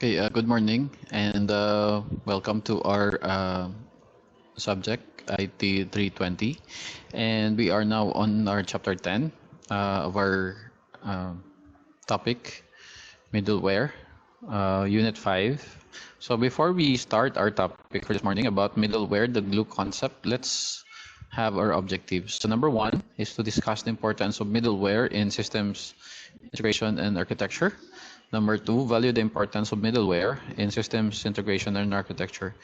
Okay, good morning and welcome to our subject IT 320, and we are now on our chapter 10 of our topic middleware, unit 5. So before we start our topic for this morning about middleware, the glue concept, let's have our objectives. So number one is to discuss the importance of middleware in systems integration and architecture. Number two, value the importance of middleware in systems integration and architecture.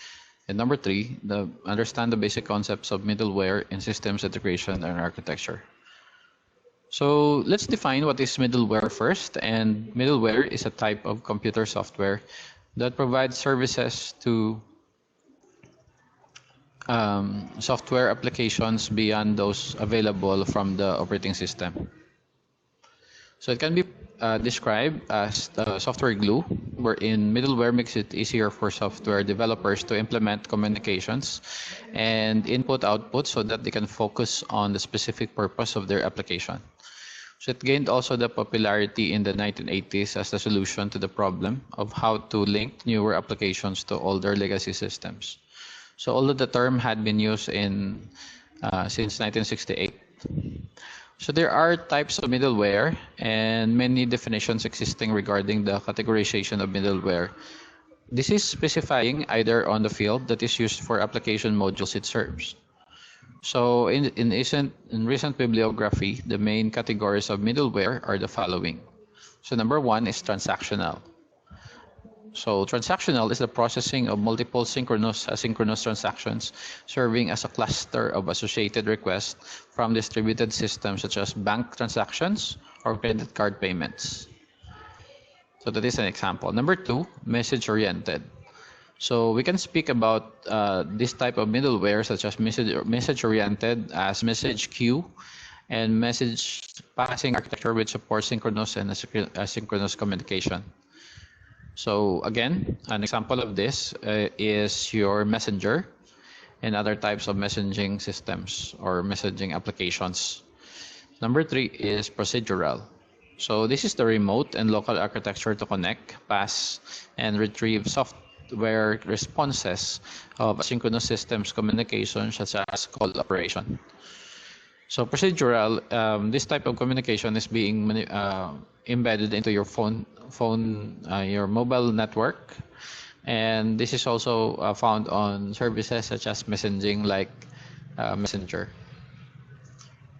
And number three, understand the basic concepts of middleware in systems integration and architecture. So let's define what is middleware first. And middleware is a type of computer software that provides services to software applications beyond those available from the operating system. So it can be described as the software glue, wherein middleware makes it easier for software developers to implement communications and input-output so that they can focus on the specific purpose of their application. So it gained also the popularity in the 1980s as the solution to the problem of how to link newer applications to older legacy systems. So although the term had been used since 1968, so there are types of middleware and many definitions existing regarding the categorization of middleware. This is specifying either on the field that is used for application modules it serves. So in recent bibliography, the main categories of middleware are the following. So number one is transactional. So transactional is the processing of multiple synchronous asynchronous transactions serving as a cluster of associated requests from distributed systems such as bank transactions or credit card payments. So that is an example. Number two, message-oriented. So we can speak about this type of middleware such as message-oriented as message queue and message passing architecture which supports synchronous and asynchronous communication. So again, an example of this is your messenger and other types of messaging systems or messaging applications. Number three is procedural. So this is the remote and local architecture to connect, pass, and retrieve software responses of asynchronous systems communication such as call operation. So procedural, this type of communication is being embedded into your your mobile network, and this is also found on services such as messaging like Messenger.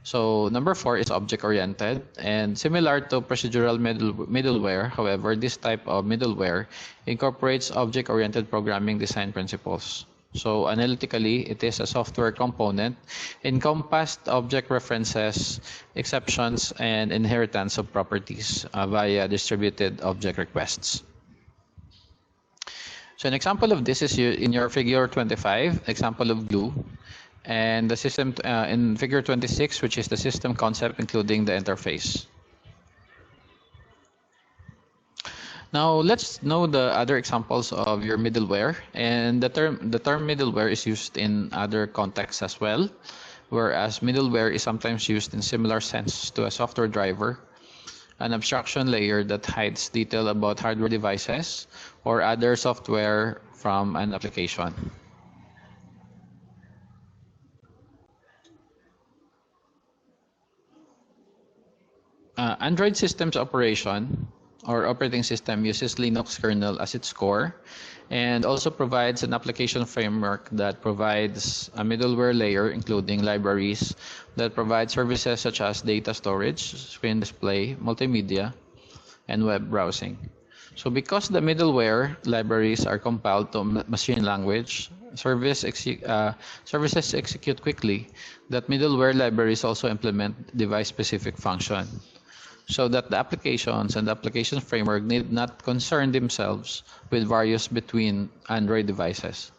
So number four is object-oriented, and similar to procedural middleware, however, this type of middleware incorporates object-oriented programming design principles. So analytically, it is a software component, encompassed object references, exceptions, and inheritance of properties via distributed object requests. So an example of this is in your figure 25, example of glue, and the system in figure 26, which is the system concept including the interface. Now let's know the other examples of your middleware, and the term middleware is used in other contexts as well, whereas middleware is sometimes used in similar sense to a software driver, an abstraction layer that hides detail about hardware devices or other software from an application. Android systems operation or operating system uses Linux kernel as its core and also provides an application framework that provides a middleware layer including libraries that provide services such as data storage, screen display, multimedia, and web browsing. So because the middleware libraries are compiled to machine language, services execute quickly, that middleware libraries also implement device-specific function, so that the applications and the application framework need not concern themselves with various between Android devices.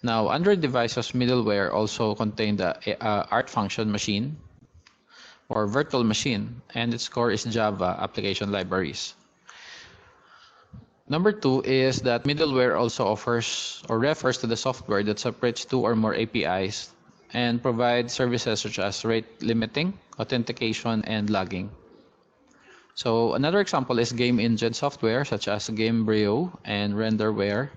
Now, Android devices middleware also contain the art function machine or virtual machine, and its core is Java application libraries. Number two is that middleware also offers or refers to the software that separates two or more APIs and provides services such as rate limiting, authentication, and logging. So another example is game engine software such as Gamebryo and Renderware,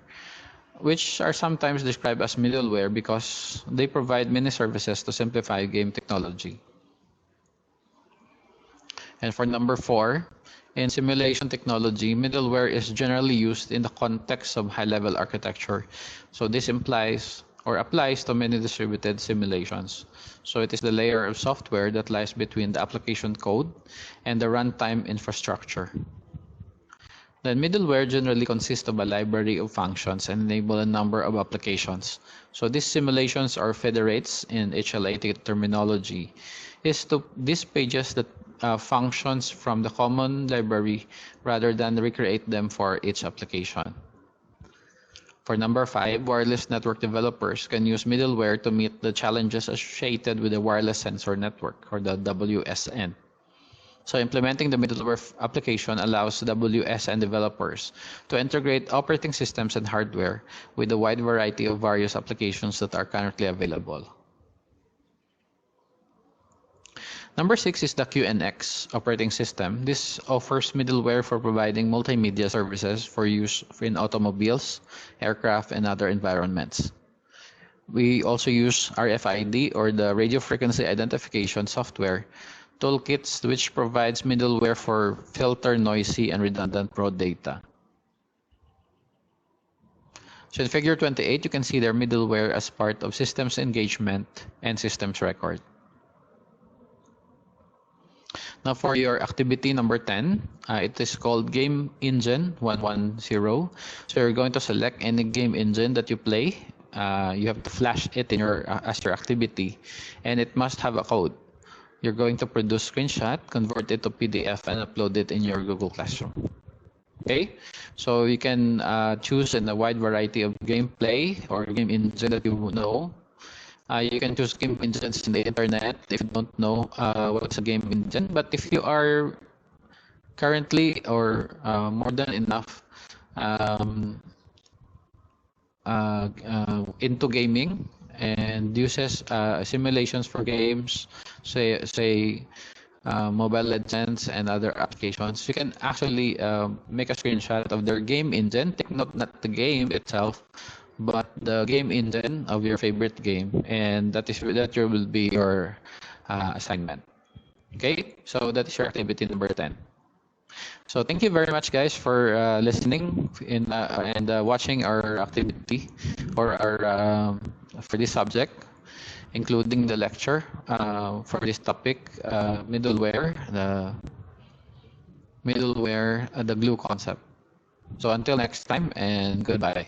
which are sometimes described as middleware because they provide many services to simplify game technology. And for number 4, in simulation technology, middleware is generally used in the context of high-level architecture. So this implies or applies to many distributed simulations. So it is the layer of software that lies between the application code and the runtime infrastructure. Then middleware generally consists of a library of functions and enable a number of applications. So these simulations or federates in HLAT terminology is to these pages that functions from the common library rather than recreate them for each application. For number 5, wireless network developers can use middleware to meet the challenges associated with the wireless sensor network, or the WSN. So implementing the middleware application allows WSN developers to integrate operating systems and hardware with a wide variety of various applications that are currently available. Number 6 is the QNX operating system. This offers middleware for providing multimedia services for use in automobiles, aircraft, and other environments. We also use RFID, or the radio frequency identification software toolkits, which provides middleware for filter noisy and redundant raw data. So in figure 28, you can see their middleware as part of systems engagement and systems record. Now for your activity number 10, it is called Game Engine 110. So you're going to select any game engine that you play. You have to flash it in your as your activity, and it must have a code. You're going to produce screenshot, convert it to PDF, and upload it in your Google Classroom. Okay, so you can choose in a wide variety of gameplay or game engine that you know. You can choose game engines in the internet if you don't know what's a game engine. But if you are currently or more than enough into gaming and uses simulations for games, say Mobile Legends and other applications, you can actually make a screenshot of their game engine. Take note, not the game itself, but the game engine of your favorite game, and that will be your assignment. Okay, so that is your activity number 10. So thank you very much, guys, for listening and watching our activity or our for this subject, including the lecture for this topic, middleware, the glue concept. So until next time, and goodbye.